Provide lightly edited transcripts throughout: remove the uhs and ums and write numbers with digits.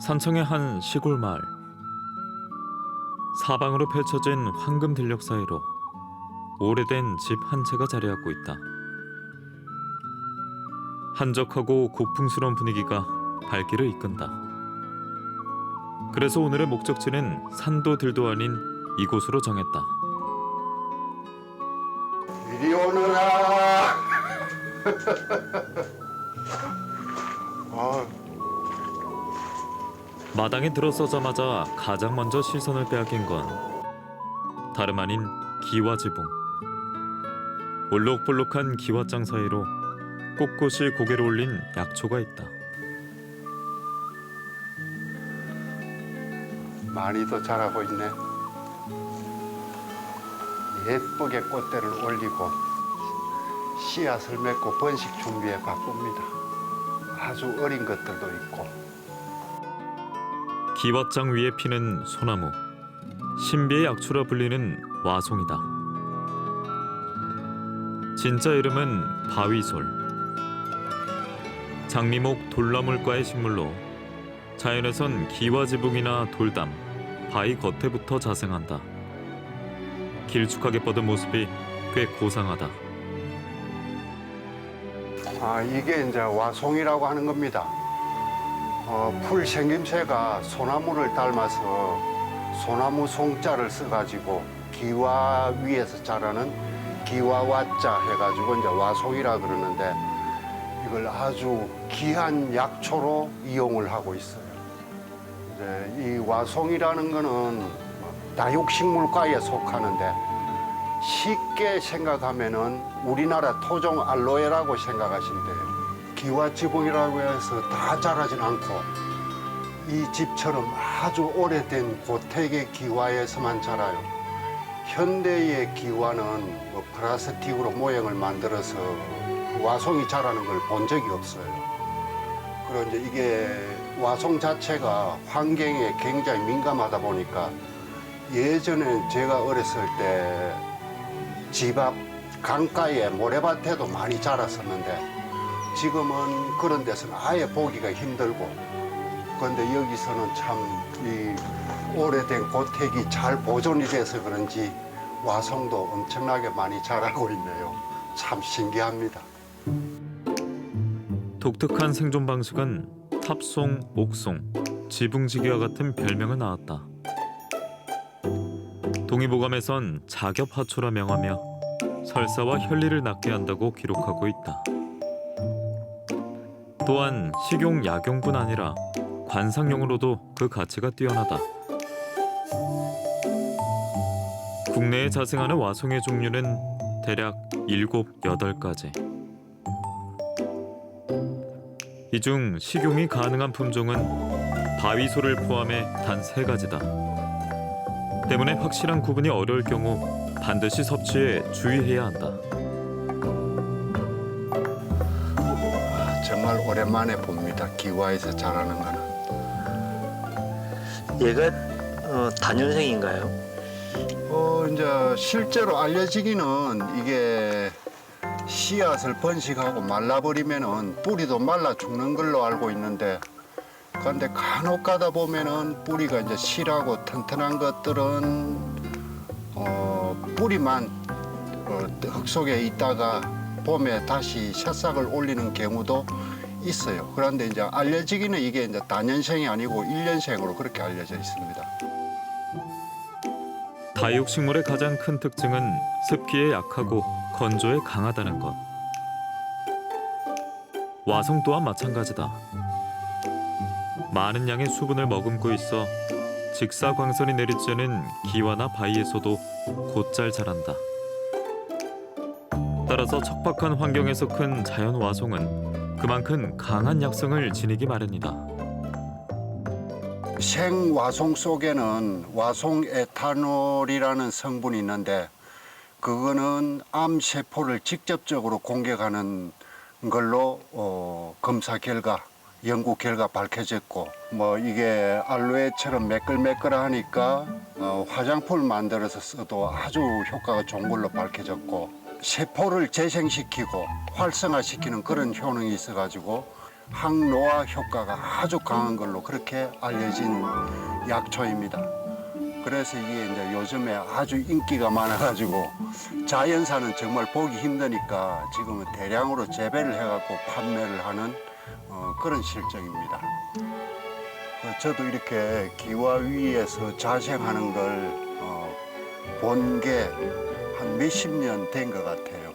산청의 한 시골 마을. 사방으로 펼쳐진 황금 들녘 사이로 오래된 집 한 채가 자리하고 있다. 한적하고 고풍스러운 분위기가 발길을 이끈다. 그래서 오늘의 목적지는 산도 들도 아닌 이곳으로 정했다. 이리 오너라. 마당에 들어서자마자 가장 먼저 시선을 빼앗긴 건 다름 아닌 기와지붕. 올록볼록한 기와장 사이로 꼿꼿이 고개를 올린 약초가 있다. 많이도 자라고 있네. 예쁘게 꽃대를 올리고 씨앗을 맺고 번식 준비에 바쁩니다. 아주 어린 것들도 있고. 기와장 위에 피는 소나무, 신비의 약초라 불리는 와송이다. 진짜 이름은 바위솔. 장미목 돌나물과의 식물로 자연에선 기와지붕이나 돌담, 바위 겉에부터 자생한다. 길쭉하게 뻗은 모습이 꽤 고상하다. 이게 이제 와송이라고 하는 겁니다. 풀 생김새가 소나무를 닮아서 소나무 송자를 써가지고 기와 위에서 자라는 기와와자 해가지고 이제 와송이라 그러는데 이걸 아주 귀한 약초로 이용을 하고 있어요. 이제 이 와송이라는 거는 다육식물과에 속하는데 쉽게 생각하면은 우리나라 토종 알로에라고 생각하시면 돼요. 기와지붕이라고 해서 다 자라진 않고 이 집처럼 아주 오래된 고택의 기와에서만 자라요. 현대의 기와는 플라스틱으로 모양을 만들어서 와송이 자라는 걸 본 적이 없어요. 그리고 이제 이게 와송 자체가 환경에 굉장히 민감하다 보니까 예전에 제가 어렸을 때 집 앞 강가에 모래밭에도 많이 자랐었는데 지금은 그런 데서는 아예 보기가 힘들고, 그런데 여기서는 참 이 오래된 고택이 잘 보존이 돼서 그런지 와송도 엄청나게 많이 자라고 있네요. 참 신기합니다. 독특한 생존 방식은 탑송, 옥송, 지붕지기와 같은 별명을 낳았다. 동의보감에선 자겹하초라 명하며 설사와 혈리를 낫게 한다고 기록하고 있다. 또한 식용, 약용뿐 아니라 관상용으로도 그 가치가 뛰어나다. 국내에 자생하는 와송의 종류는 대략 7, 8가지. 이 중 식용이 가능한 품종은 바위솔을 포함해 단 3가지다. 때문에 확실한 구분이 어려울 경우 반드시 섭취에 주의해야 한다. 정말 오랜만에 봅니다. 기와에서 자라는 거는. 얘가 단연생인가요? 이제 실제로 알려지기는 이게 씨앗을 번식하고 말라버리면은 뿌리도 말라 죽는 걸로 알고 있는데, 그런데 간혹 가다 보면은 뿌리가 이제 실하고 튼튼한 것들은 뿌리만 흙 속에 있다가 봄에 다시 새싹을 올리는 경우도 있어요. 그런데 이제 알려지기는 이게 이제 단연생이 아니고 일년생으로 그렇게 알려져 있습니다. 다육식물의 가장 큰 특징은 습기에 약하고 건조에 강하다는 것. 와송 또한 마찬가지다. 많은 양의 수분을 머금고 있어 직사광선이 내리쬐는 기와나 바위에서도 곧잘 자란다. 따라서 척박한 환경에서 큰 자연 와송은 그만큼 강한 약성을 지니기 마련이다. 생와송 속에는 와송 에탄올이라는 성분이 있는데, 그거는 암세포를 직접적으로 공격하는 걸로 검사 결과, 연구 결과 밝혀졌고, 이게 알로에처럼 매끌매끌하니까 화장품을 만들어서 써도 아주 효과가 좋은 걸로 밝혀졌고, 세포를 재생시키고 활성화시키는 그런 효능이 있어가지고 항노화 효과가 아주 강한 걸로 그렇게 알려진 약초입니다. 그래서 이게 이제 요즘에 아주 인기가 많아가지고 자연산은 정말 보기 힘드니까 지금은 대량으로 재배를 해갖고 판매를 하는 그런 실정입니다. 저도 이렇게 기와 위에서 자생하는 걸 본 게 한 몇십 년 된 것 같아요.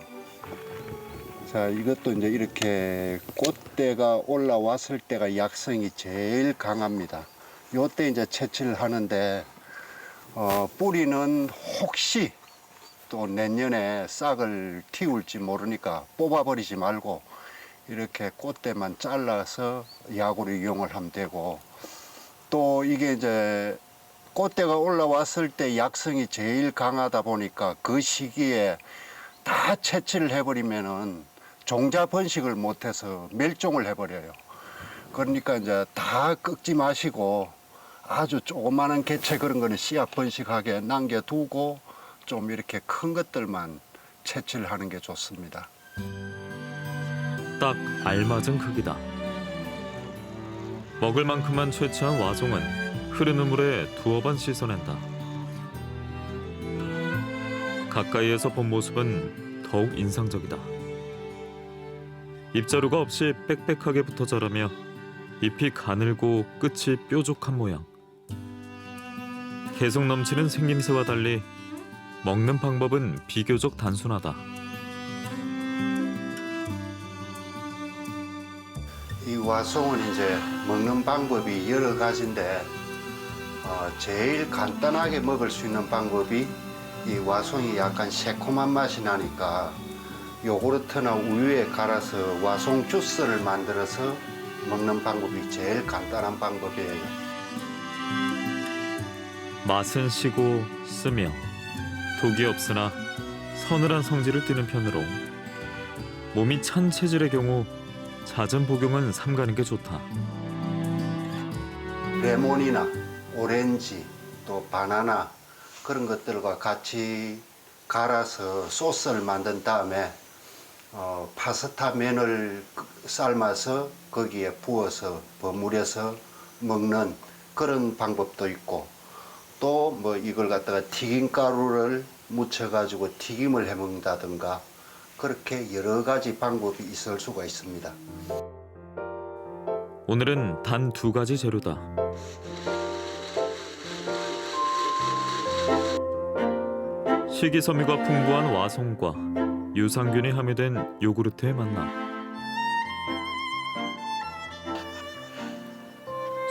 자, 이것도 이제 이렇게 꽃대가 올라왔을 때가 약성이 제일 강합니다. 요때 이제 채취를 하는데 뿌리는 혹시 또 내년에 싹을 틔울지 모르니까 뽑아버리지 말고 이렇게 꽃대만 잘라서 약으로 이용을 하면 되고, 또 이게 이제 꽃대가 올라왔을 때 약성이 제일 강하다 보니까 그 시기에 다 채취를 해버리면은 종자 번식을 못해서 멸종을 해버려요. 그러니까 이제 다 꺾지 마시고 아주 조그마한 개체 그런 거는 씨앗 번식하게 남겨두고 좀 이렇게 큰 것들만 채취를 하는 게 좋습니다. 딱 알맞은 크기다. 먹을 만큼만 채취한 와송은 흐르는 물에 두어 번 씻어낸다. 가까이에서 본 모습은 더욱 인상적이다. 잎자루가 없이 빽빽하게 붙어 자라며 잎이 가늘고 끝이 뾰족한 모양. 개성 넘치는 생김새와 달리 먹는 방법은 비교적 단순하다. 이 와송은 이제 먹는 방법이 여러 가지인데 제일 간단하게 먹을 수 있는 방법이 이 와송이 약간 새콤한 맛이 나니까 요구르트나 우유에 갈아서 와송 주스를 만들어서 먹는 방법이 제일 간단한 방법이에요. 맛은 시고 쓰며 독이 없으나 서늘한 성질을 띠는 편으로 몸이 찬 체질의 경우 잦은 복용은 삼가는 게 좋다. 레몬이나 오렌지 또 바나나 그런 것들과 같이 갈아서 소스를 만든 다음에 파스타 면을 삶아서 거기에 부어서 버무려서 먹는 그런 방법도 있고, 또 뭐 이걸 갖다가 튀김가루를 묻혀가지고 튀김을 해 먹는다든가 그렇게 여러 가지 방법이 있을 수가 있습니다. 오늘은 단 2가지 재료다. 식이섬유가 풍부한 와송과 유산균이 함유된 요구르트의 만남.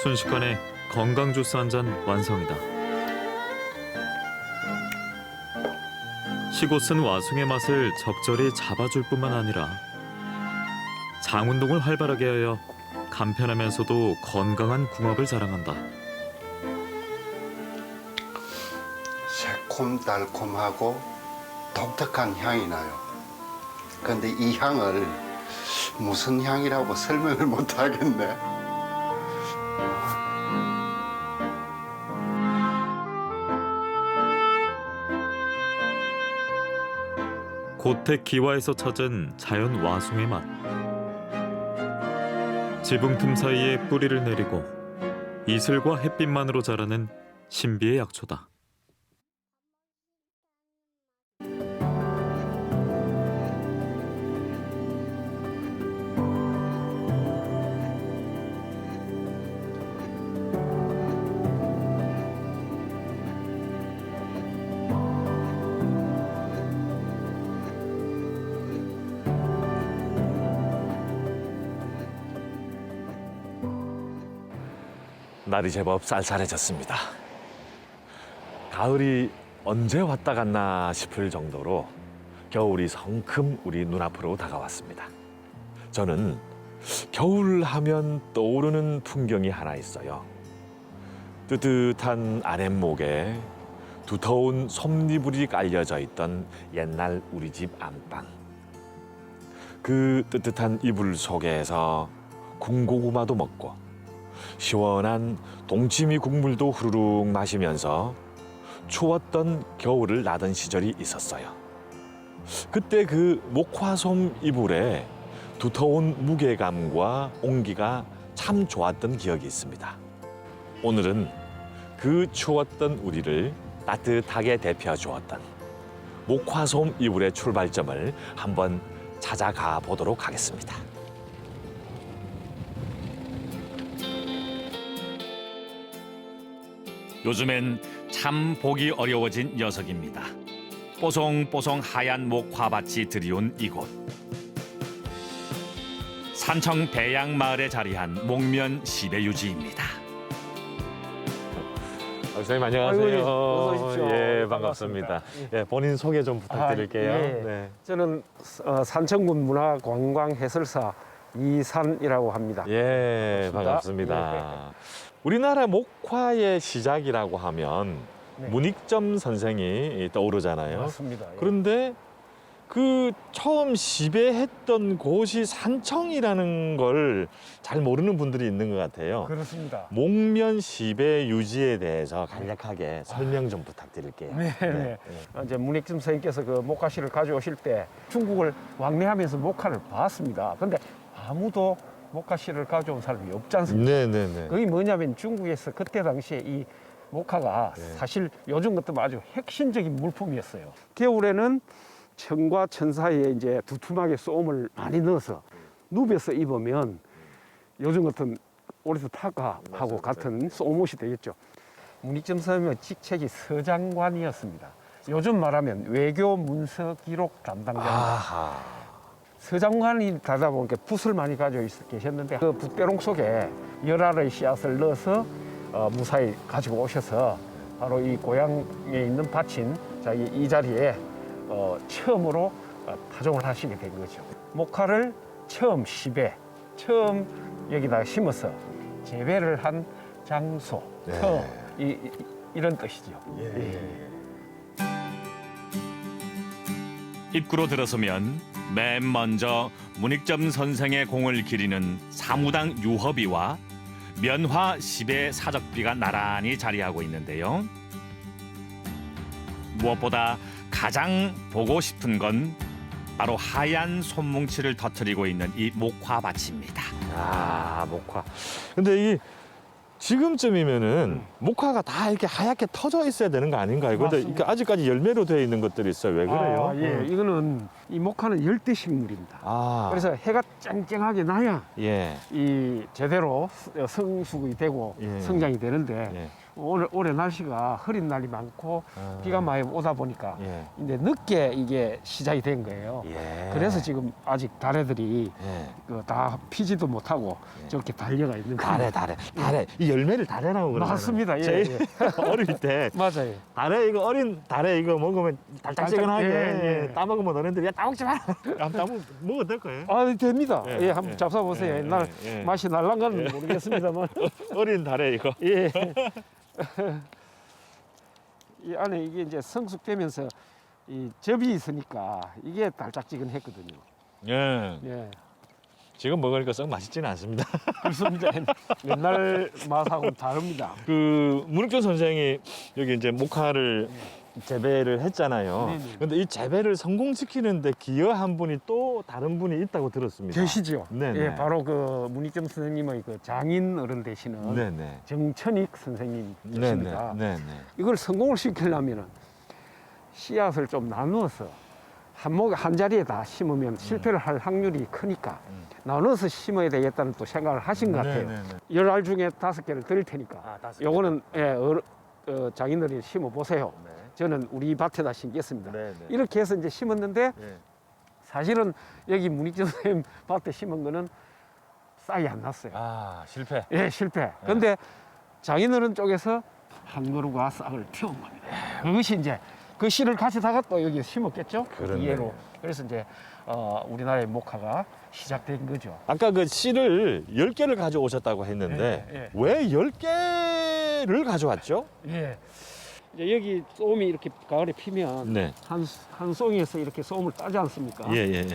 순식간에 건강 주스 한 잔 완성이다. 시고 쓴 와송의 맛을 적절히 잡아줄 뿐만 아니라 장 운동을 활발하게 하여 간편하면서도 건강한 궁합을 자랑한다. 새콤달콤하고 독특한 향이 나요. 근데 이 향을 무슨 향이라고 설명을 못 하겠네. 고택 기와에서 찾은 자연 와송의 맛. 지붕 틈 사이에 뿌리를 내리고 이슬과 햇빛만으로 자라는 신비의 약초다. 날이 제법 쌀쌀해졌습니다. 가을이 언제 왔다 갔나 싶을 정도로 겨울이 성큼 우리 눈앞으로 다가왔습니다. 저는 겨울 하면 떠오르는 풍경이 하나 있어요. 뜨뜻한 아랫목에 두터운 솜니불이 깔려져 있던 옛날 우리 집 안방. 그 뜨뜻한 이불 속에서 군고구마도 먹고 시원한 동치미 국물도 후루룩 마시면서 추웠던 겨울을 나던 시절이 있었어요. 그때 그 목화솜 이불에 두터운 무게감과 온기가 참 좋았던 기억이 있습니다. 오늘은 그 추웠던 우리를 따뜻하게 데펴 주었던 목화솜 이불의 출발점을 한번 찾아가 보도록 하겠습니다. 요즘엔 참 보기 어려워진 녀석입니다. 뽀송뽀송 하얀 목화밭이 드리운 이곳. 산청 배양마을에 자리한 목면 시배유지입니다. 선생님 안녕하세요. 아이고, 예. 어서 오십시오. 예, 반갑습니다. 예, 본인 소개 좀 부탁드릴게요. 예. 네. 저는 산청군 문화관광해설사 이산이라고 합니다. 예, 반갑습니다. 반갑습니다. 우리나라 목화의 시작이라고 하면 네. 문익점 선생이 떠오르잖아요. 맞습니다. 예. 그런데 그 처음 시배했던 곳이 산청이라는 걸 잘 모르는 분들이 있는 것 같아요. 그렇습니다. 목면 시배 유지에 대해서 간략하게 설명 좀 부탁드릴게요. 네, 네. 이제 문익점 선생님께서 그 목화씨를 가져오실 때 중국을 왕래하면서 목화를 봤습니다. 근데 아무도 목화씨를 가져온 사람이 없지 않습니까? 네, 네, 네. 그게 뭐냐면 중국에서 그때 당시에 이 목화가 네. 사실 요즘 같으면 아주 핵심적인 물품이었어요. 겨울에는 천과 천 사이에 이제 두툼하게 솜을 많이 넣어서 누벼서 입으면 요즘 같은 오리수 타가하고 같은 솜옷이 되겠죠. 문익점 선생님의 직책이 서장관이었습니다. 요즘 말하면 외교 문서 기록 담당자. 아하. 서장관이 되다 보니까 붓을 많이 가지고 계셨는데 그 붓대롱 속에 열알의 씨앗을 넣어서 무사히 가지고 오셔서 바로 이 고향에 있는 밭인 자기 이 자리에 처음으로 파종을 하시게 된 거죠. 목화를 처음 시배, 처음 여기다 심어서 재배를 한 장소, 네. 터, 이런 뜻이죠. 예. 입구로 들어서면 맨 먼저 문익점 선생의 공을 기리는 사무당 유허비와 면화 시배 사적비가 나란히 자리하고 있는데요. 무엇보다 가장 보고 싶은 건 바로 하얀 솜뭉치를 터뜨리고 있는 이 목화밭입니다. 아, 목화. 근데 이 지금쯤이면은 목화가 다 이렇게 하얗게 터져 있어야 되는 거 아닌가요? 근데 맞습니다. 이렇게 아직까지 열매로 되어 있는 것들이 있어요. 왜 그래요? 아, 예, 이거는 이 목화는 열대식물입니다. 아, 그래서 해가 쨍쨍하게 나야 예, 이 제대로 성숙이 되고 예. 성장이 되는데 예, 올해 날씨가 흐린 날이 많고 아. 비가 많이 오다 보니까 예, 이제 늦게 이게 시작이 된 거예요. 예. 그래서 지금 아직 다래들이 예. 다 피지도 못하고 예. 저렇게 달려가 있는 다래, 겁니다. 다래. 이 열매를 다래라고 그러잖아요. 맞습니다. 예, 저희 예. 어릴 때 맞아요. 다래 이거 어린 다래 이거 먹으면 달짝지근하게 예, 예. 따먹으면 어른들이 야 따먹지 마. 한번 먹어도 될 거예요. 아, 됩니다. 예, 예, 한번 예. 잡숴보세요. 예, 옛날 예, 예. 맛이 날랑가는 건 모르겠습니다만. 어린 다래 이거. 예. 이 안에 이게 이제 성숙되면서 이 접이 있으니까 이게 달짝지근했거든요. 예. 예. 지금 먹으니까 썩 맛있지는 않습니다. 그렇습니다. 옛날 맛하고는 다릅니다. 그 문익점 선생이 여기 이제 목화를 재배를 했잖아요. 네네. 근데 이 재배를 성공시키는데 기여한 분이 또 다른 분이 있다고 들었습니다. 계시죠? 네네. 예, 바로 그 문익점 선생님의 그 장인 어른 되시는 네네. 정천익 선생님 네네. 계십니다. 네네. 이걸 성공을 시키려면은 씨앗을 좀 나누어서 한 자리에 다 심으면 실패를 할 확률이 크니까 나눠서 심어야 되겠다는 또 생각을 하신 것 같아요. 네네네. 10알 중에 5개를 드릴 테니까 요거는 예, 장인들이 심어 보세요. 저는 우리 밭에다 심겠습니다. 네네. 이렇게 해서 이제 심었는데 네. 사실은 여기 문익점 선생님 밭에 심은 거는 싹이 안 났어요. 아 실패. 예, 실패. 근데 장인어른 쪽에서 한 그루가 싹을 틔운 겁니다. 그것이 이제 그 씨를 가져다가 또 여기 심었겠죠? 그렇네. 이해로. 그래서 이제 우리나라의 목화가 시작된 거죠. 아까 그 씨를 10개를 가져오셨다고 했는데 예, 예. 왜 10개를 가져왔죠? 예. 이제 여기 솜이 이렇게 가을에 피면 네. 한 송이에서 이렇게 솜을 따지 않습니까? 예예예.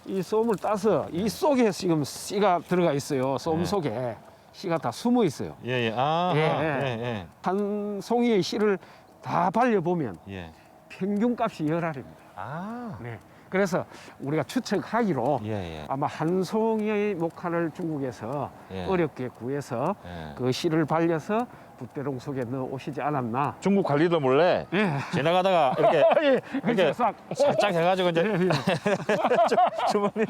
이 솜을 따서 이 속에 지금 씨가 들어가 있어요. 솜 네. 속에 씨가 다 숨어 있어요. 예예. 아. 예, 예. 한 송이의 씨를 다 발려 보면 예. 예. 평균 값이 10알입니다. 아. 네. 그래서 우리가 추측하기로 예, 예. 아마 한 송이의 목화를 중국에서 예. 어렵게 구해서 예. 그 씨를 발려서 붓대롱 속에 넣어 오시지 않았나. 중국 관리들 몰래 예. 지나가다가 이렇게 예, 이렇게 싹. 살짝 해가지고 이제 예, 예. 주머니.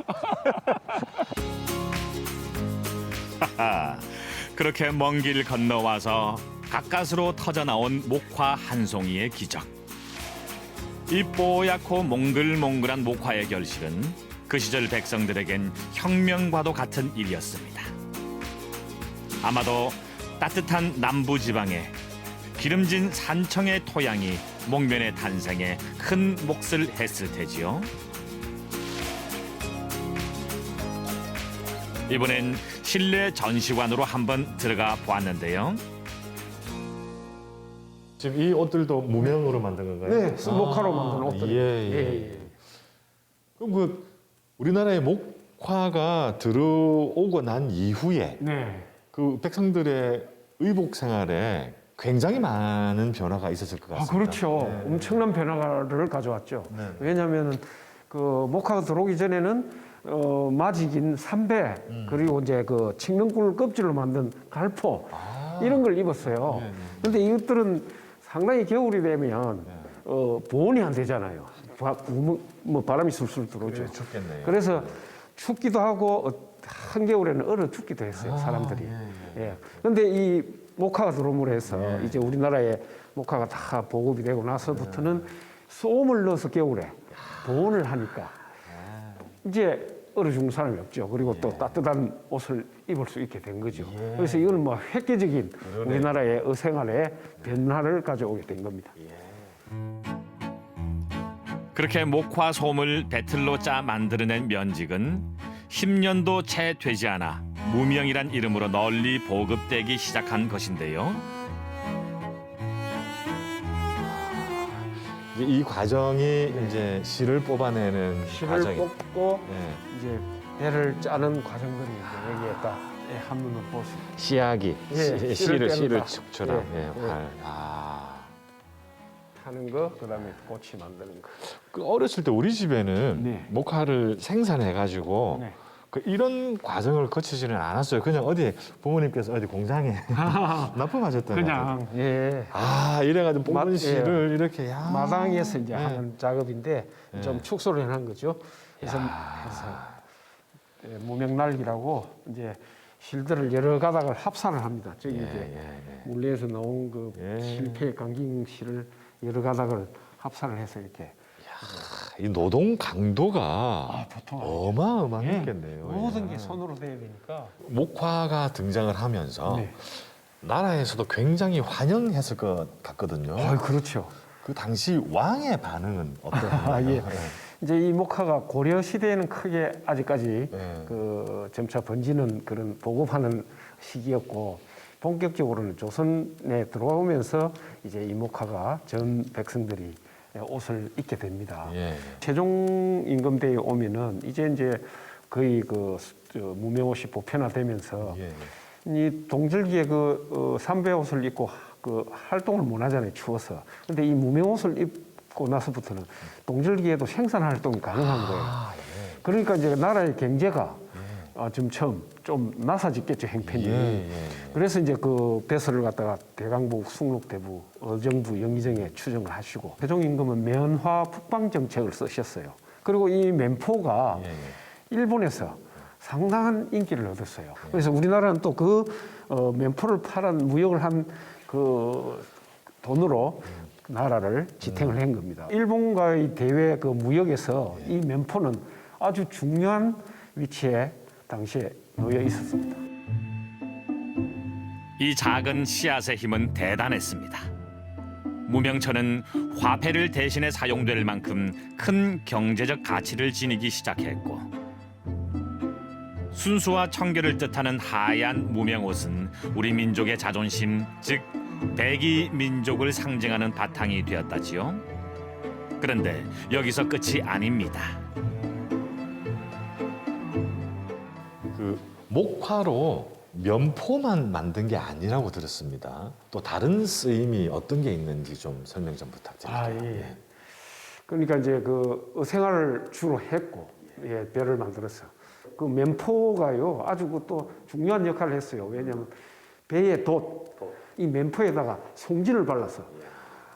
그렇게 먼 길 건너와서 가까스로 터져 나온 목화 한 송이의 기적. 이 뽀얗고 몽글몽글한 목화의 결실은 그 시절 백성들에겐 혁명과도 같은 일이었습니다. 아마도 따뜻한 남부 지방에 기름진 산청의 토양이 목면의 탄생에 큰 몫을 했을 테지요. 이번엔 실내 전시관으로 한번 들어가 보았는데요. 지금 이 옷들도 무명으로 만든 건가요? 네, 목화로 만든 옷들. 예. 그럼 그 우리나라에 목화가 들어오고 난 이후에 네. 그 백성들의 의복 생활에 굉장히 많은 변화가 있었을 것 아, 같습니다. 그렇죠. 네. 엄청난 변화를 가져왔죠. 네. 왜냐하면 그 목화가 들어오기 전에는 마직인 삼배 그리고 이제 그 칡능꿀 껍질로 만든 갈포 이런 걸 입었어요. 네, 네. 그런데 이것들은 상당히 겨울이 되면 보온이 안 되잖아요. 뭐 바람이 술술 들어오죠. 그래, 춥겠네요. 그래서 춥기도 하고 한겨울에는 얼어 죽기도 했어요, 사람들이. 예. 그런데 이 목화가 들어옴으로 해서 이제 우리나라에 목화가 다 보급이 되고 나서부터는 솜을 넣어서 겨울에 보온을 하니까 이제 얼어 죽는 사람이 없죠. 그리고 또 따뜻한 옷을 입을 수 있게 된 거죠. 그래서 이거는 뭐 획기적인 우리나라의 어생활의 변화를 가져오게 된 겁니다. 그렇게 목화 솜을 배틀로 짜 만들어낸 면직은 10년도 채 되지 않아 무명이란 이름으로 널리 보급되기 시작한 것인데요. 이제 이 과정이 이제 실을 뽑아내는 실을 과정이. 뽑고 예. 이제 배를 짜는 과정들이 이제 여기에 딱 한눈을 볼 수 있어요. 씨앗이 예, 씨를 씨를 뺀다. 축처럼 예, 예, 예. 활. 아. 하는 거, 그다음에 꽃이 만드는 거. 그 어렸을 때 우리 집에는 네. 목화를 생산해 가지고 네. 그 이런 과정을 거치지는 않았어요. 그냥 어디 부모님께서 어디 공장에 납품하셨던 것 같아요. 그냥 예. 아 이래가지고 뽑은 예. 실을 이렇게 야. 마당에서 이제 네. 하는 작업인데 좀 축소를 해놓은 거죠. 그래서 무명날기라고 이제 실들을 여러 가닥을 합산을 합니다. 저기 이제 물레에서 나온 그 실패 강ging 실을 여러 가닥을 합산을 해서 이렇게 이 노동 강도가 보통 어마어마했겠네요. 모든 예. 게 손으로 돼야 되니까. 목화가 등장을 하면서 네. 나라에서도 굉장히 환영했을 것 같거든요. 그렇죠. 그 당시 왕의 반응은 어떠했나요? 예. 이제 이 목화가 고려 시대에는 크게 아직까지 네. 그 점차 번지는 그런 보급하는 시기였고 본격적으로는 조선에 들어오면서 이제 이 목화가 전 백성들이 옷을 입게 됩니다. 예. 세종 임금대에 오면은 이제 거의 그 무명옷이 보편화되면서 예. 이 동절기에 그 삼배 옷을 입고 그 활동을 못 하잖아요, 추워서. 근데 이 무명옷을 입고 나서부터는 동절기에도 생산 활동이 가능한 거예요. 그러니까 이제 나라의 경제가 점점 좀 나사짓겠죠, 형편이. 그래서 이제 그 배설을 갖다가 대강북, 숙록대부, 어정부, 영의정에 추정을 하시고 세종 임금은 면화 북방 정책을 쓰셨어요. 그리고 이 면포가 일본에서 상당한 인기를 얻었어요. 그래서 우리나라는 또 그 면포를 팔은 무역을 한 그 돈으로 나라를 지탱을 한 겁니다. 일본과의 대외 그 무역에서 이 면포는 아주 중요한 위치에 당시에 놓여 있었습니다. 이 작은 씨앗의 힘은 대단했습니다. 무명천은 화폐를 대신해 사용될 만큼 큰 경제적 가치를 지니기 시작했고 순수와 청결을 뜻하는 하얀 무명옷은 우리 민족의 자존심, 즉 백이 민족을 상징하는 바탕이 되었다지요. 그런데 여기서 끝이 아닙니다. 그 목화로 면포만 만든 게 아니라고 들었습니다. 또 다른 쓰임이 어떤 게 있는지 좀 설명 좀 부탁드릴게요. 그러니까 이제 그 생활을 주로 했고, 예, 배를 만들어서. 그 면포가요, 아주 그 또 중요한 역할을 했어요. 왜냐하면 배의 이 면포에다가 송진을 발라서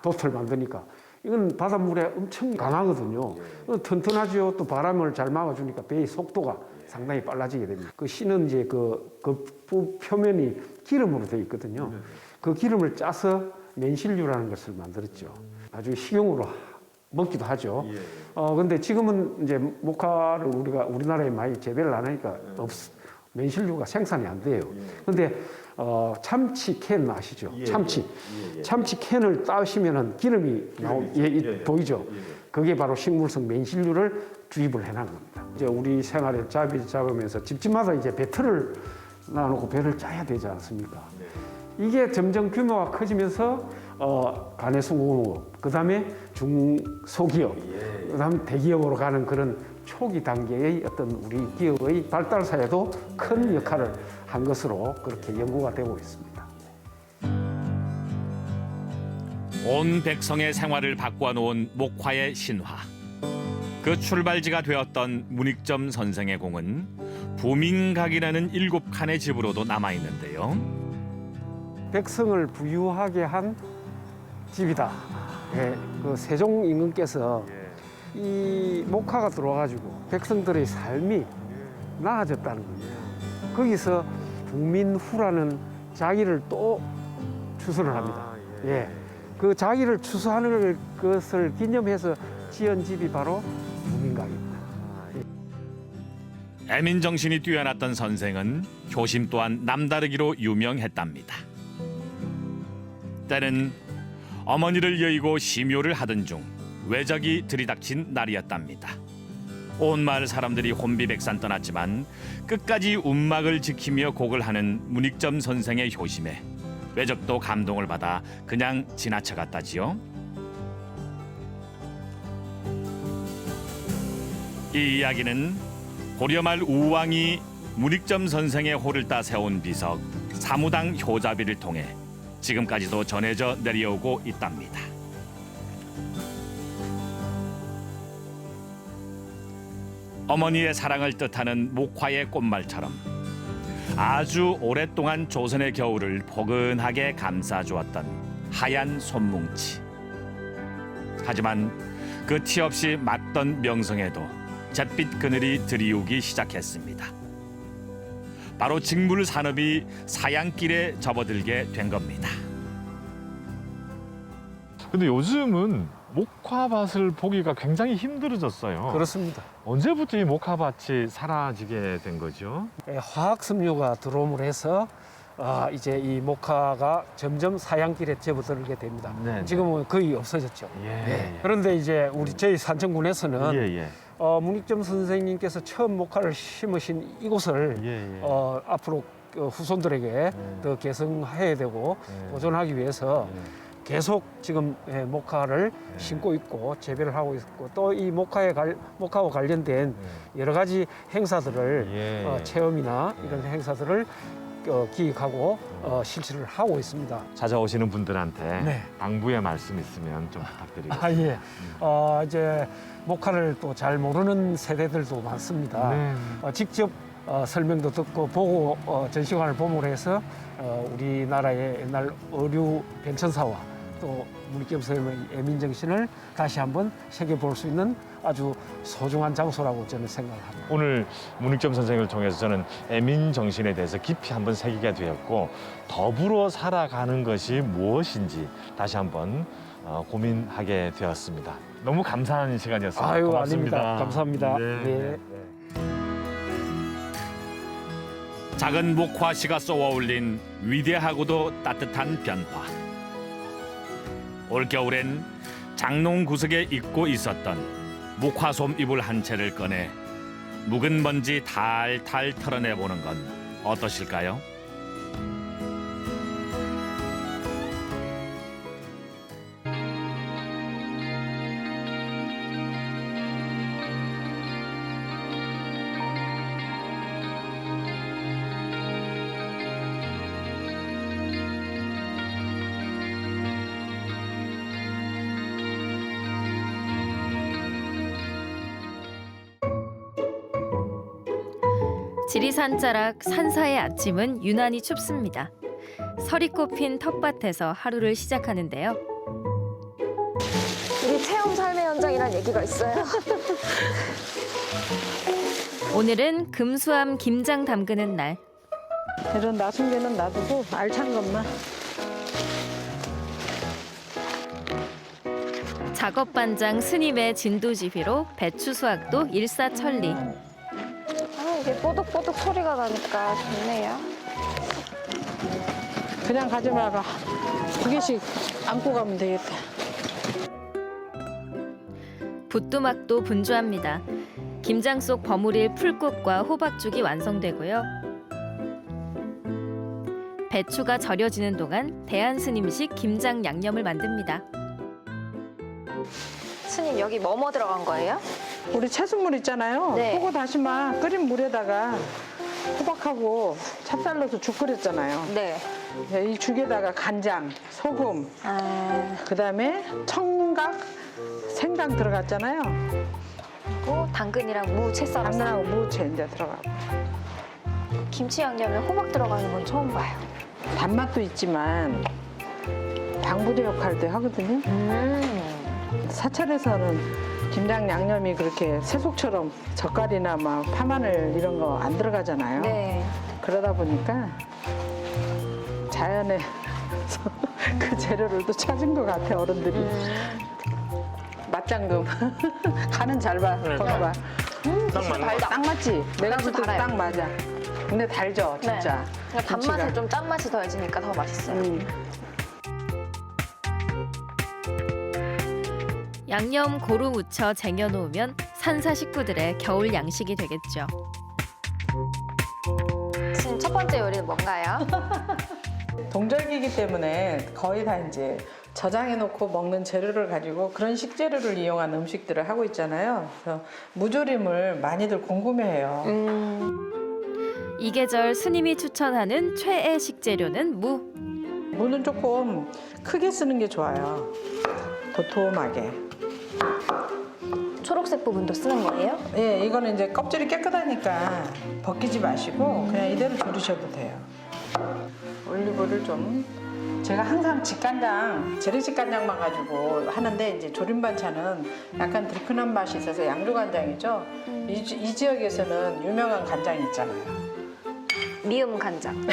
돛을 만드니까 이건 바닷물에 엄청 강하거든요. 튼튼하죠. 또 바람을 잘 막아주니까 배의 속도가 상당히 빨라지게 됩니다. 그 신은 이제 그 표면이 기름으로 되어 있거든요. 그 기름을 짜서 맨실류라는 것을 만들었죠. 나중에 식용으로 먹기도 하죠. 근데 지금은 이제 목화를 우리나라에 많이 재배를 안 하니까 맨실류가 생산이 안 돼요. 근데 참치 캔 아시죠? 참치 캔을 따시면은 기름이 보이죠? 그게 바로 식물성 맨실류를 주입을 해놓은 겁니다. 이제 우리 생활에 잡이 잡으면서 집집마다 이제 배틀을 놔놓고 배를 짜야 되지 않습니까? 이게 점점 규모가 커지면서 가내수공업, 그다음에 중소기업, 그다음 대기업으로 가는 그런 초기 단계의 어떤 우리 기업의 발달사에도 큰 역할을 한 것으로 그렇게 연구가 되고 있습니다. 온 백성의 생활을 바꾸어 놓은 목화의 신화. 그 출발지가 되었던 문익점 선생의 공은 부민각이라는 7칸의 집으로도 남아 있는데요. 백성을 부유하게 한 집이다. 예, 그 세종 임금께서 이 목화가 들어와가지고 백성들의 삶이 나아졌다는 겁니다. 거기서 부민후라는 자기를 또 추수를 합니다. 예, 그 자기를 추수하는 것을 기념해서 지은 집이 바로 부민각입니다. 애민 정신이 뛰어났던 선생은 효심 또한 남다르기로 유명했답니다. 때는 어머니를 여의고 심요를 하던 중 외적이 들이닥친 날이었답니다. 온 마을 사람들이 혼비백산 떠났지만 끝까지 운막을 지키며 곡을 하는 문익점 선생의 효심에 외적도 감동을 받아 그냥 지나쳐갔다지요. 이 이야기는 고려말 우왕이 문익점 선생의 호를 따 세운 비석 사무당 효자비를 통해 지금까지도 전해져 내려오고 있답니다. 어머니의 사랑을 뜻하는 목화의 꽃말처럼 아주 오랫동안 조선의 겨울을 포근하게 감싸주었던 하얀 손뭉치. 하지만 그 티 없이 맑던 명성에도 잿빛 그늘이 들이우기 시작했습니다. 바로 직물 산업이 사양길에 접어들게 된 겁니다. 근데 요즘은 목화밭을 보기가 굉장히 힘들어졌어요. 그렇습니다. 언제부터 이 목화밭이 사라지게 된 거죠? 예, 화학섬유가 들어옴으로 해서 이제 이 목화가 점점 사양길에 접어들게 됩니다. 네, 지금은 거의 없어졌죠. 예, 예. 예. 그런데 이제 저희 산청군에서는 예, 예. 문익점 선생님께서 처음 목화를 심으신 이곳을 예, 예. 앞으로 후손들에게 더 계승해야 되고 보존하기 위해서 계속 지금 목화를 심고 있고 재배를 하고 있고 또 이 목화와 관련된 여러 가지 행사들을 체험이나 이런 행사들을 기획하고 실시를 하고 있습니다. 찾아오시는 분들한테 네. 당부의 말씀 있으면 좀 부탁드리겠습니다. 예. 이제 목화를 또 잘 모르는 세대들도 많습니다. 네. 직접 설명도 듣고 보고 전시관을 보므로 해서 우리나라의 옛날 어류 변천사와 또 문익점 선생님의 애민정신을 다시 한번 새겨볼 수 있는 아주 소중한 장소라고 저는 생각합니다. 오늘 문익점 선생을 통해서 저는 애민 정신에 대해서 깊이 한번 새기게 되었고 더불어 살아가는 것이 무엇인지 다시 한번 고민하게 되었습니다. 너무 감사한 시간이었습니다. 아유, 고맙습니다. 아닙니다. 감사합니다. 네. 네. 작은 목화씨가 쏘아올린 위대하고도 따뜻한 변화. 올겨울엔 장롱 구석에 잊고 있었던 목화솜 이불 한 채를 꺼내 묵은 먼지 탈탈 털어내보는 건 어떠실까요? 지리산자락 산사의 아침은 유난히 춥습니다. 설이 꽃핀 텃밭에서 하루를 시작하는데요. 우리 체험 삶의 현장이란 얘기가 있어요. 오늘은 금수암 김장 담그는 날. 이런 나순개는 놔두고 알찬 것만. 작업반장 스님의 진도지휘로 배추 수확도 일사천리. 아, 이게 뽀득뽀득 소리가 나니까 좋네요. 그냥 가지 마라. 2개씩 안고 가면 되겠다. 붓두막도 분주합니다. 김장 속 버무릴 풀꽃과 호박죽이 완성되고요. 배추가 절여지는 동안 대한스님식 김장 양념을 만듭니다. 스님, 여기 뭐뭐 들어간 거예요? 우리 채순물 있잖아요. 네. 그거 다시마 끓인 물에다가 호박하고 찹쌀 넣어서 죽 끓였잖아요. 네. 이 죽에다가 간장, 소금, 그다음에 청각, 생강 들어갔잖아요. 그리고 당근이랑 무 채 썰어서. 당근하고 무채 이제 들어가고. 김치 양념에 호박 들어가는 건 처음 봐요. 단맛도 있지만 방부제 역할도 하거든요. 사찰에서는 김장 양념이 그렇게 세속처럼 젓갈이나 막 파마늘 이런 거 안 들어가잖아요. 네. 그러다 보니까 자연에서 그 재료를 또 찾은 것 같아 어른들이. 맛장금 간은 잘 봐. 거기 봐. 딱 맞지? 내가 볼 때도 달아요. 딱 맞아. 근데 달죠 진짜. 그러니까 단맛에 좀 짠맛이 더해지니까 더 맛있어요. 양념 고루 묻혀 쟁여놓으면 산사 식구들의 겨울 양식이 되겠죠. 스님, 첫 번째 요리는 뭔가요? 동절기이기 때문에 거의 다 이제 저장해놓고 먹는 재료를 가지고 그런 식재료를 이용한 음식들을 하고 있잖아요. 그래서 무조림을 많이들 궁금해해요. 이 계절 스님이 추천하는 최애 식재료는 무. 무는 조금 크게 쓰는 게 좋아요. 도톰하게. 초록색 부분도 쓰는 거예요? 예, 이거는 이제 껍질이 깨끗하니까 벗기지 마시고 그냥 이대로 조리셔도 돼요. 올리브를 좀 제가 항상 직간장, 재래식 간장만 가지고 하는데 이제 조림 반찬은 약간 들큰한 맛이 있어서 양조간장이죠. 이 지역에서는 유명한 간장이 있잖아요. 미음 간장.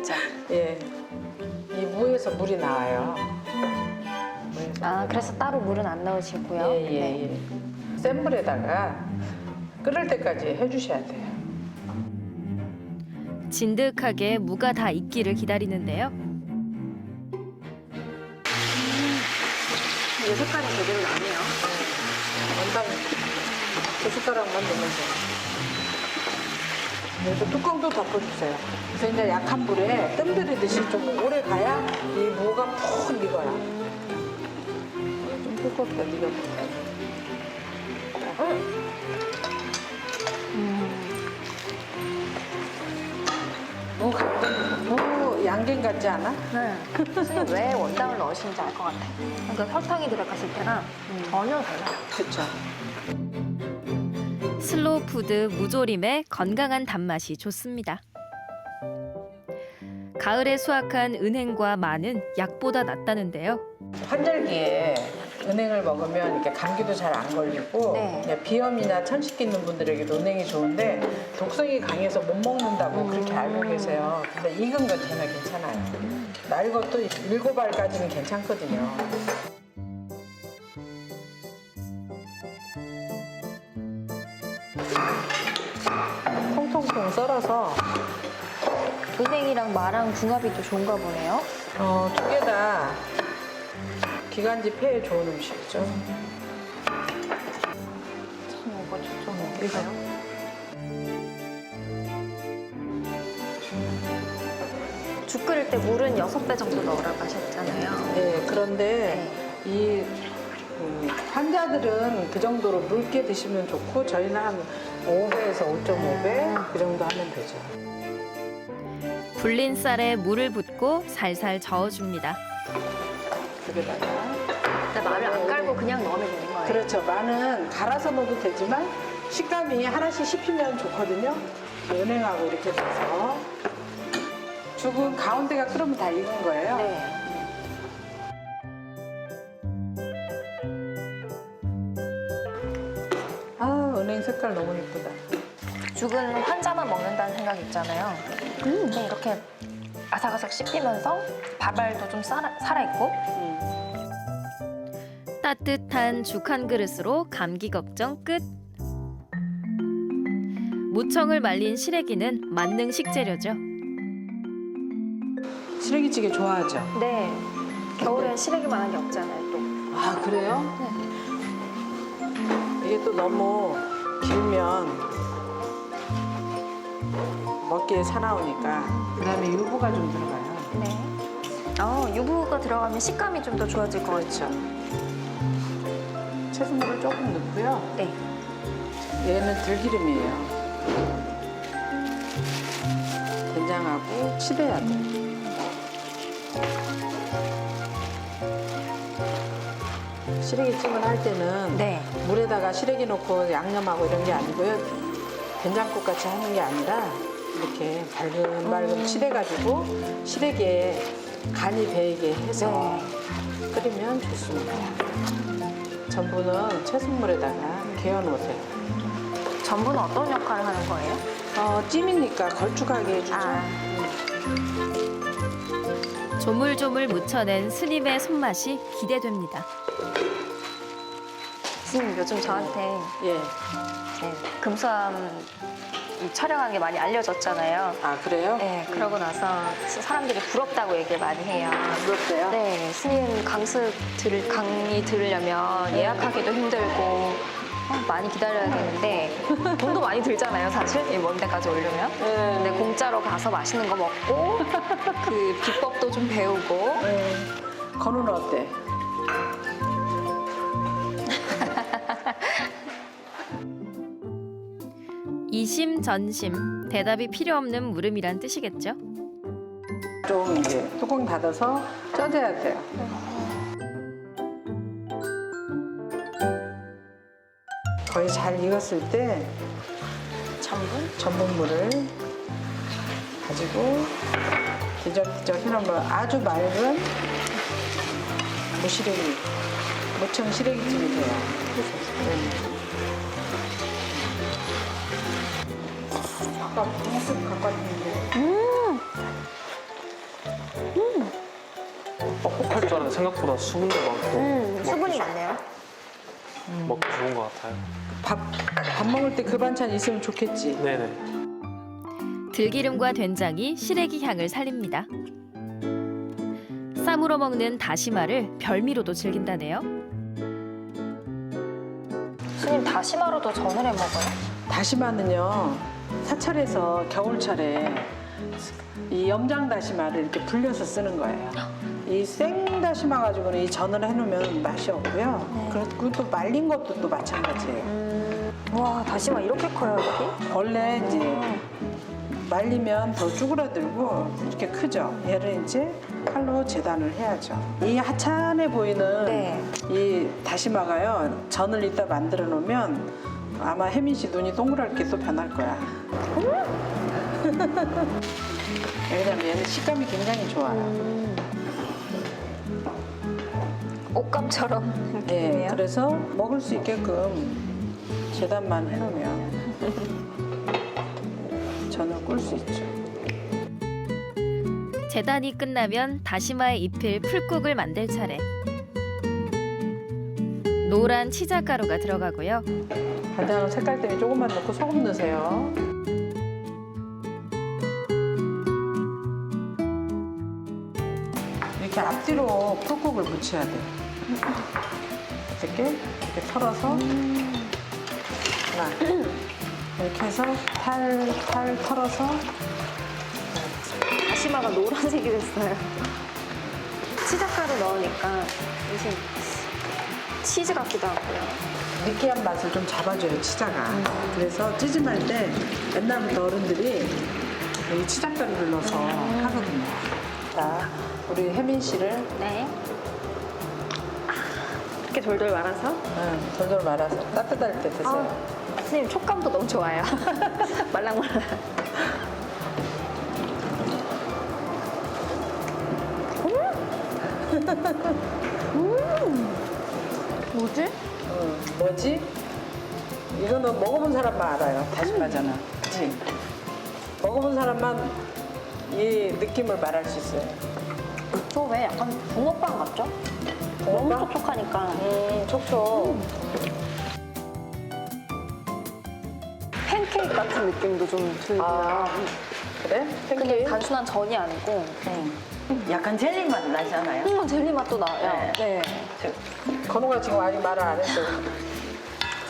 자. 예, 이 무에서 물이 나와요. 아, 그래서 따로 물은 안 넣으시고요. 예. 센 불에다가 끓을 때까지 해주셔야 돼요. 진득하게 무가 다 익기를 기다리는데요. 이 색깔이 제대로 나네요. 원당 2숟가락만 넣으면 돼요. 그래서 뚜껑도 덮어주세요. 그래서 이제 약한 불에 뜸 들이듯이 좀 오래 가야 이 무가 푹 익어요. 좀 두껍다, 익어볼까요? 너무 양갱 같지 않아? 네. 선생님, 왜 원당을 넣으시는지 알 것 같아요. 그러니까 설탕이 들어갔을 때랑 전혀 달라요. 그렇죠. 슬로우 푸드 무조림의 건강한 단맛이 좋습니다. 가을에 수확한 은행과 마는 약보다 낫다는데요. 환절기에 은행을 먹으면 이렇게 감기도 잘 안 걸리고 네. 그냥 비염이나 천식기 있는 분들에게도 은행이 좋은데 독성이 강해서 못 먹는다고 그렇게 알고 계세요. 근데 익은 건 전혀 괜찮아요. 날 것도 7알까지는 괜찮거든요. 통통통 썰어서 은행이랑 마랑 궁합이 또 좋은가 보네요. 두 개 다 기관지 폐에 좋은 음식이죠. 참, 이거 좀 이거요? 죽 끓일 때 물은 6배 정도 넣으라고 하셨잖아요. 네, 그런데 이 환자들은 그 정도로 묽게 드시면 좋고 저희는 한 5배에서 5.5배 그 정도 하면 되죠. 불린 쌀에 물을 붓고 살살 저어줍니다. 여기다가 근데 마를 안 깔고 그냥 넣으면 되는 거예요. 그렇죠. 마는 갈아서 넣어도 되지만 식감이 하나씩 씹히면 좋거든요. 은행하고 이렇게 돼서 죽은 가운데가 끓으면 다 익은 거예요. 네. 아, 은행 색깔 너무 예쁘다. 죽은 환자만 먹는다는 생각 있잖아요. 근데 이렇게 아삭아삭 씹히면서 밥알도 좀 살아있고. 따뜻한 죽 한 그릇으로 감기 걱정 끝. 무청을 말린 시래기는 만능 식재료죠. 시래기찌개 좋아하죠? 네. 겨울엔 시래기만한 게 없잖아요, 또. 아, 그래요? 이게 또 너무 길면 먹기에 사나우니까. 그다음에 유부가 좀 들어가요. 네. 유부가 들어가면 식감이 좀 더 좋아질 것 같죠. 채소물을 조금 넣고요. 네. 얘는 들기름이에요. 된장하고 치대야 돼. 시래기찜을 할 때는 네. 물에다가 시래기 넣고 양념하고 이런 게 아니고요. 된장국 같이 하는 게 아니라 이렇게 발금 치대가지고 시래기에 간이 배이게 해서 끓이면 좋습니다. 전분은 채소물에다가 개어 놓으세요. 전분은 어떤 역할을 하는 거예요? 찜이니까 걸쭉하게 해주죠. 조물조물 무쳐낸 스님의 손맛이 기대됩니다. 스님 요즘 저한테 예. 금수암 촬영하는 게 많이 알려졌잖아요. 아, 그래요? 네, 그러고 나서 사람들이 부럽다고 얘기를 많이 해요. 부럽대요? 네, 스님 강의 들으려면 예약하기도 힘들고 많이 기다려야 되는데 돈도 많이 들잖아요, 사실 이 먼 데까지 오려면. 근데 공짜로 가서 맛있는 거 먹고 그 비법도 좀 배우고. 건우는 어때? 이심전심, 대답이 필요 없는 물음이란 뜻이겠죠. 좀 이제 뚜껑 닫아서 쪄줘야 돼요. 거의 잘 익었을 때 전분물을 가지고 뒤적뒤적 해놓으면 아주 맑은 무시래기, 무청 시래기찜이 돼요. 아까 무슨 갖고 왔는데. 뻑뻑할 줄 알았는데 생각보다 수분도 많고 수분이 많네요. 먹기 좋은 것 같아요. 밥 먹을 때 그 반찬 있으면 좋겠지. 네네. 들기름과 된장이 시래기 향을 살립니다. 쌈으로 먹는 다시마를 별미로도 즐긴다네요. 스님 다시마로도 전을 해 먹어요? 다시마는요, 사찰에서 겨울철에 이 염장 다시마를 이렇게 불려서 쓰는 거예요. 이 생 다시마 가지고는 이 전을 해놓으면 맛이 없고요. 그리고 또 말린 것도 또 마찬가지예요. 와, 다시마 이렇게 커요, 여기? 원래 이제 말리면 더 쭈그러들고 이렇게 크죠. 얘를 이제 칼로 재단을 해야죠. 이 하찮아 보이는 이 다시마가요, 전을 이따 만들어 놓으면 아마 혜민 씨 눈이 동그랗게 또 변할 거야. 왜냐면 얘는 식감이 굉장히 좋아요. 옷감처럼 네, 느낌이에요. 그래서 먹을 수 있게끔 재단만 해놓으면 전을 꿀 수 있죠. 재단이 끝나면 다시마에 입힐 풀국을 만들 차례. 노란 치자가루가 들어가고요. 간장은 색깔 때문에 조금만 넣고 소금 넣으세요. 이렇게 앞뒤로 풀국을 묻혀야 돼요. 이렇게 털어서 하나, 이렇게 해서 탈 털어서 다시마가 노란색이 됐어요. 치즈가루 넣으니까 무슨 치즈 같기도 하고요. 느끼한 맛을 좀 잡아줘요, 치자가. 그래서 찌짐할 때 옛날부터 어른들이 여기 치자가루를 넣어서 하거든요. 자, 우리 혜민 씨를 네. 이렇게 돌돌 말아서. 돌돌 말아서 따뜻할 때 드세요. 선생님 촉감도 너무 좋아요. 말랑말랑. 뭐지? 뭐지? 이거는 먹어본 사람만 알아요. 다시마잖아. 그치? 먹어본 사람만 이 느낌을 말할 수 있어요. 저 왜 약간 붕어빵 같죠? 너무 촉촉하니까. 촉촉. 팬케이크 같은 느낌도 좀 들고요. 아, 그래? 근데 팬케이크? 단순한 전이 아니고 약간 젤리 맛 나잖아요. 젤리 맛도 나요. 네. 건우가 지금 아직 말을 안 했어.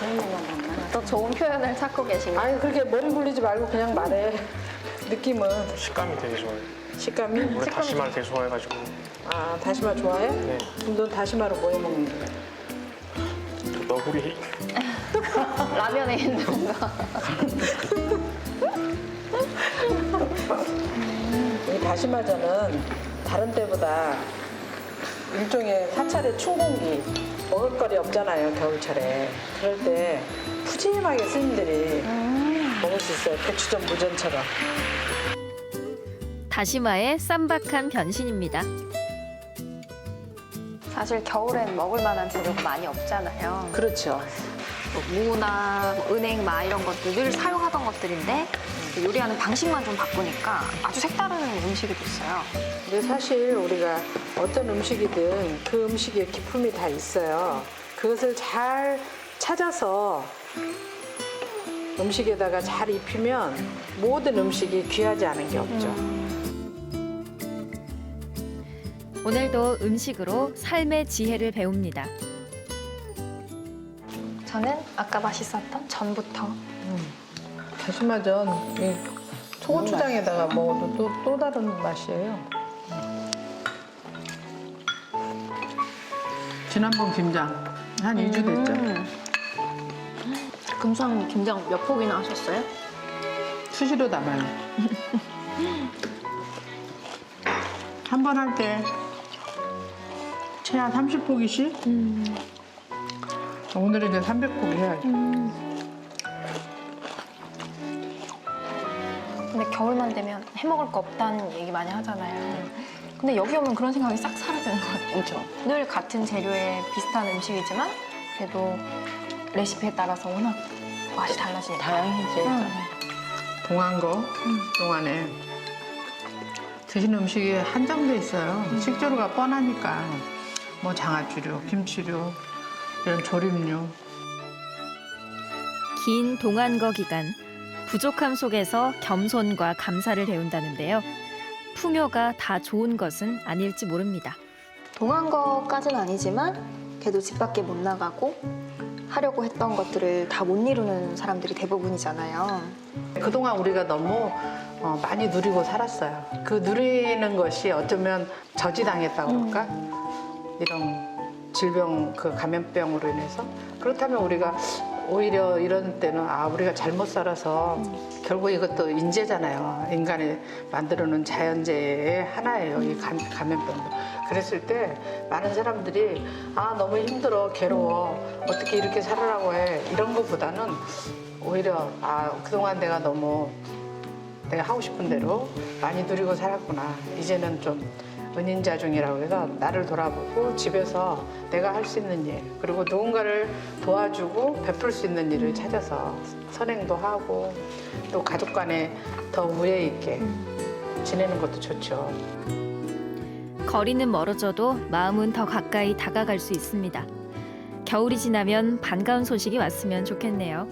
젤리 맛 나나? 또 좋은 표현을 찾고 계시네요. 아니 그렇게 머리 굴리지 말고 그냥 말해. 느낌은 식감이 되게 좋아요. 식감이? 원래 다시마를 되게 좋아해가지고. 아 다시마 좋아해? 네. 그럼 넌 다시마로 뭐 해 먹는 거야? 저 너구리. 라면에 있는 건가? 이 다시마전은 다른 때보다 일종의 사찰의 충공기 먹을거리 없잖아요 겨울철에 그럴 때 푸짐하게 스님들이 먹을 수 있어요 배추전 무전처럼. 다시마의 쌈박한 변신입니다. 사실 겨울엔 먹을 만한 재료가 많이 없잖아요. 그렇죠. 뭐 무나 뭐 은행, 마 이런 것들 늘 사용하던 것들인데 요리하는 방식만 좀 바꾸니까 아주 색다른 음식이 됐어요. 근데 사실 우리가 어떤 음식이든 그 음식에 기품이 다 있어요. 그것을 잘 찾아서 음식에다가 잘 입히면 모든 음식이 귀하지 않은 게 없죠. 오늘도 음식으로 삶의 지혜를 배웁니다. 저는 아까 맛있었던 전부터. 다시마전 이 초고추장에다가 먹어도 또 다른 맛이에요. 지난번 김장 한 2주 됐죠? 금상 김장 몇 폭이나 하셨어요? 수시로 담아요. 한 번 할 때 최하 30포기씩? 오늘은 이제 300포기 해야죠. 근데 겨울만 되면 해먹을 거 없다는 얘기 많이 하잖아요. 근데 여기 오면 그런 생각이 싹 사라지는 것 같아요. 그렇죠. 늘 같은 재료에 비슷한 음식이지만 그래도 레시피에 따라서 워낙 맛이 달라지니까. 다양해지죠. 동한 거 동안에 드시는 음식이 한정돼 있어요. 식재료가 뻔하니까 뭐 장아찌류, 김치류, 이런 조림류. 긴 동안거 기간, 부족함 속에서 겸손과 감사를 배운다는데요. 풍요가 다 좋은 것은 아닐지 모릅니다. 동한 거까지는 아니지만 걔도 집 밖에 못 나가고 하려고 했던 것들을 다 못 이루는 사람들이 대부분이잖아요. 그동안 우리가 너무 많이 누리고 살았어요. 그 누리는 것이 어쩌면 저지당했다고 그럴까? 이런 질병, 그 감염병으로 인해서. 그렇다면 우리가 오히려 이런 때는 우리가 잘못 살아서 결국 이것도 인재잖아요. 인간이 만들어놓은 자연재해의 하나예요. 이 감염병도. 그랬을 때 많은 사람들이 너무 힘들어, 괴로워, 어떻게 이렇게 살으라고 해. 이런 것보다는 오히려 그동안 내가 너무 내가 하고 싶은 대로 많이 누리고 살았구나. 이제는 좀 은인자중이라고 해서 나를 돌아보고 집에서 내가 할 수 있는 일, 그리고 누군가를 도와주고 베풀 수 있는 일을 찾아서 선행도 하고 또 가족 간에 더 우애 있게 지내는 것도 좋죠. 거리는 멀어져도 마음은 더 가까이 다가갈 수 있습니다. 겨울이 지나면 반가운 소식이 왔으면 좋겠네요.